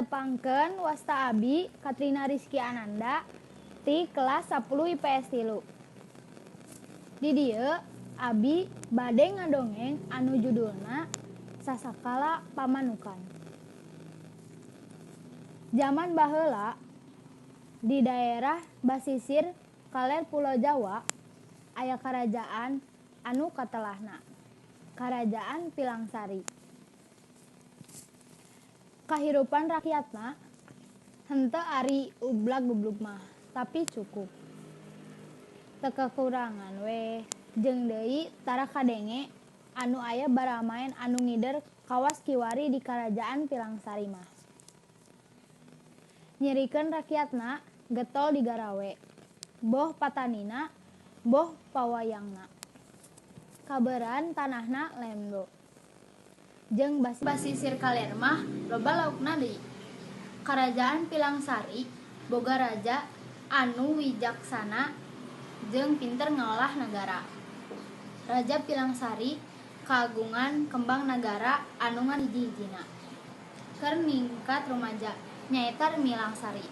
nepangkeun wasta abi Katrina Rizky Ananda ti kelas 10 IPS 3. Di dieu abi bade ngadongeng anu judulna Sasakala Pamanukan. Zaman baheula di daerah basisir kaler Pulo Jawa aya karajaan anu katelahna Karajaan Pilangsari. Kahirupan rakyatna henteu ari ublag-ublug mah, tapi cukup. Teu kakurangan we, jeung deui tara kadenge anu aya baramaen anu ngider kawas kiwari di Karajaan Pilangsari mah. Nyirikeun rakyatna getol digarawe, boh patanina, boh pawayangna. Kabeuran tanahna lemdo. Jeung basisir kaler mah loba laukna deui. Karajaan Pilangsari boga raja anu wijaksana jeung pinter ngolah nagara. Raja Pilangsari kagungan kembang nagara anu hiji-hijina. Keur ningkat rumaja nyaeta Milangsari.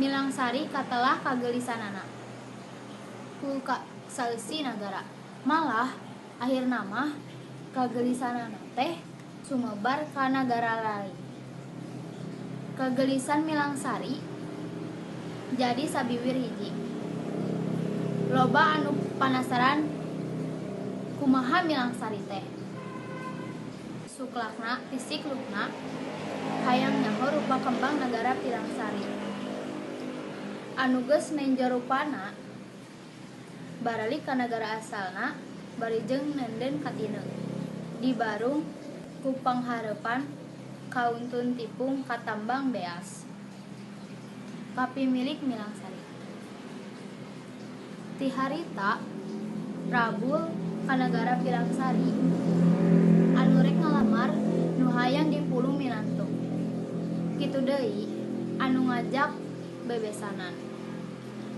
Milangsari katelah kagelisanana ku saeusi nagara. Malah akhirna mah kagelisanana teh sumebar ka nagara lain. Kagelisan Milangsari jadi sabiwir hiji. Loba anu panasaran kumaha Milangsari teh. Suklakna tisiklukna hayang nyaho rupa kembang nagara Pilangsari. Anu geus nenjor rupana baralik ka nagara asalna bari jeung nenden katineu. Dibarung ku panghareupan kauntun tipung katambang beas. Kapimilik Milangsari. Ti harita Prabu ka nagara Pilangsari anu rek ngalamar nu hayang dipuluh minantu. Kitu deui anu ngajak bebesanan.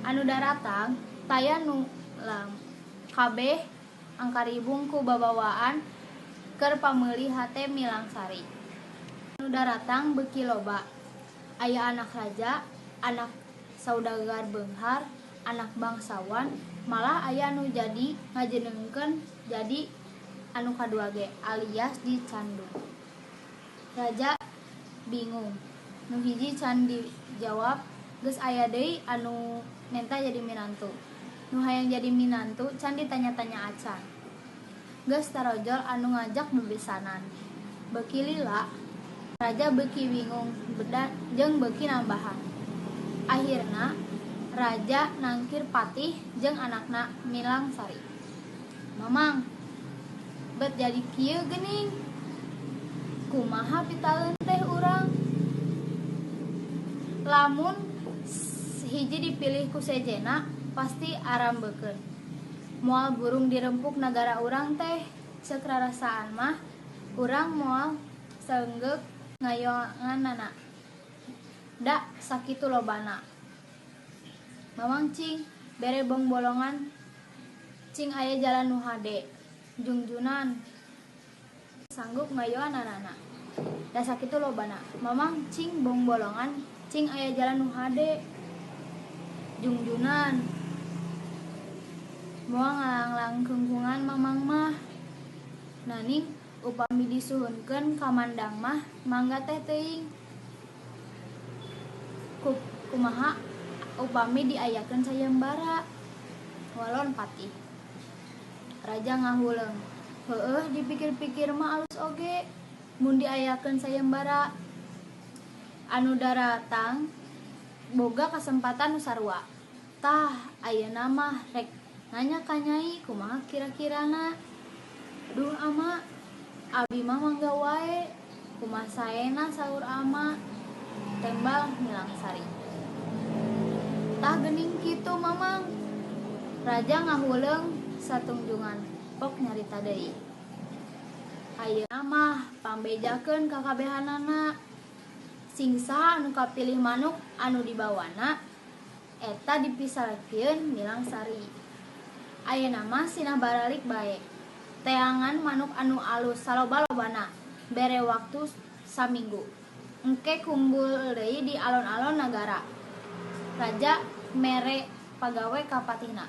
Anu daratang taya nu kabeh angkaribung ku babawaan keur pameuli hate Milangsari. Anu daratang beuki loba. Aya anak raja, anak saudagar beunghar, anak bangsawan, malah aya anu jadi ngajenengkeun jadi anu kadua ge alias dicandu. Raja bingung. Nu hiji can dijawab, geus aya deui anu nenta jadi minantu. Nu hayang jadi minantu can ditanya-tanya acan. Geus tarojol anu ngajak bebesanan. Beuki lila, raja beuki bingung jeung beuki nambahan. Akhirna raja nangkir patih jeung anakna Milangsari. Mamang, bet jadi kieu geuning. Kumaha pitaleun teh urang? Lamun hiji dipilih ku sejena pasti arambeukeun. Moal burung dirempuk nagara urang teh ceuk rarasaan mah urang moal saenggeuk ngayoanganana. Da sakitu lobana. Mamang cing bere bong bolongan cing aya jalan nu hade. Jungjunan sanggup ngayoananana. Da sakitu lobana. Mamang cing bong bolongan cing aya jalan nu hade. Jungjunan moal ngalanglang keungkungan mamang mah. Naning upami disuhunkeun ka mandang mah mangga teh teuing. Kumaha upami diayakeun sayembara. Walon patih. Raja ngahuleung. Heueuh dipikir-pikir mah alus oge mun diayakeun sayembara. Anu daratang boga kasempatan nu sarua. Tah ayeuna mah rek nanya ka Nyai kumaha kira-kirana. Duh ama, abi mah mangga wae. Kumaha saena saur ama. Tembal Milangsari. Tah geuning kitu mamang. Raja ngahuleung satungjungan. Pok nyarita deui. Ayeuna mah pambejakeun ka kabehanana. Sing saha anu kapilih manuk anu dibawana eta dipisalkeun Milangsari. Ayeuna mah sinah baralik bae. Teangan manuk anu alus saloba-lobana bere waktu saminggu. engke kumpul deui di alon-alon nagara. Raja mere pagawe ka patihna.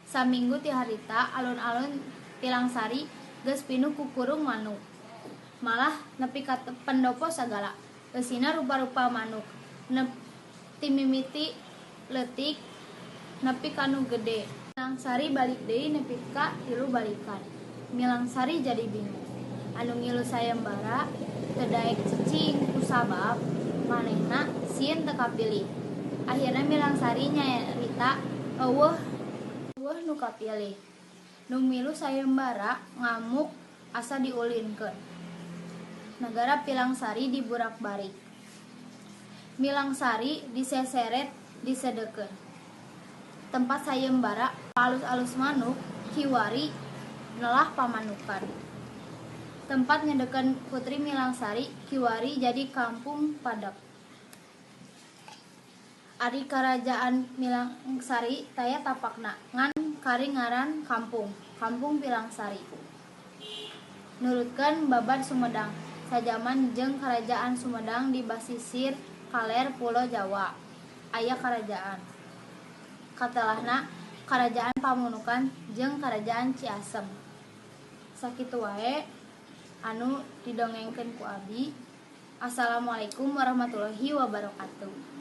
Saminggu ti harita alun-alun Pilangsari geus pinuh ku kurung manuk. Malah nepi ka pendopo sagala. Eusina rupa-rupa manuk. Ti mimiti leutik nepi ka nu gede. Milangsari balik deui nepi ka 3 balikan. Milangsari jadi bingung. Anu ngilu sayembara teu daek cicing kusabab manehna sieun teu kapilih. Akhirna Milangsari nyarita eueuh nu kapilih. Nu milu sayembara ngamuk asa diulinkeun. Nagara Pilangsari diburak-balik. Milangsari diseseret disedekeun. Tempat sayembara alus-alus manuk kiwari nelah pamanukan. Tempat ngedekeun Putri Milangsari kiwari jadi kampung padak. Ari karajaan Milangsari taya tapakna ngan kari ngaran kampung Pilangsari. Nurutkeun Babad Sumedang. Sajaman jeung Karajaan Sumedang di basisir kaler Pulo Jawa. Aya karajaan. Katelahna Karajaan Pamunukan jeung Karajaan Ciasem. Sakitu wae anu didongengkeun ku abdi. Assalamualaikum warahmatullahi wabarakatuh.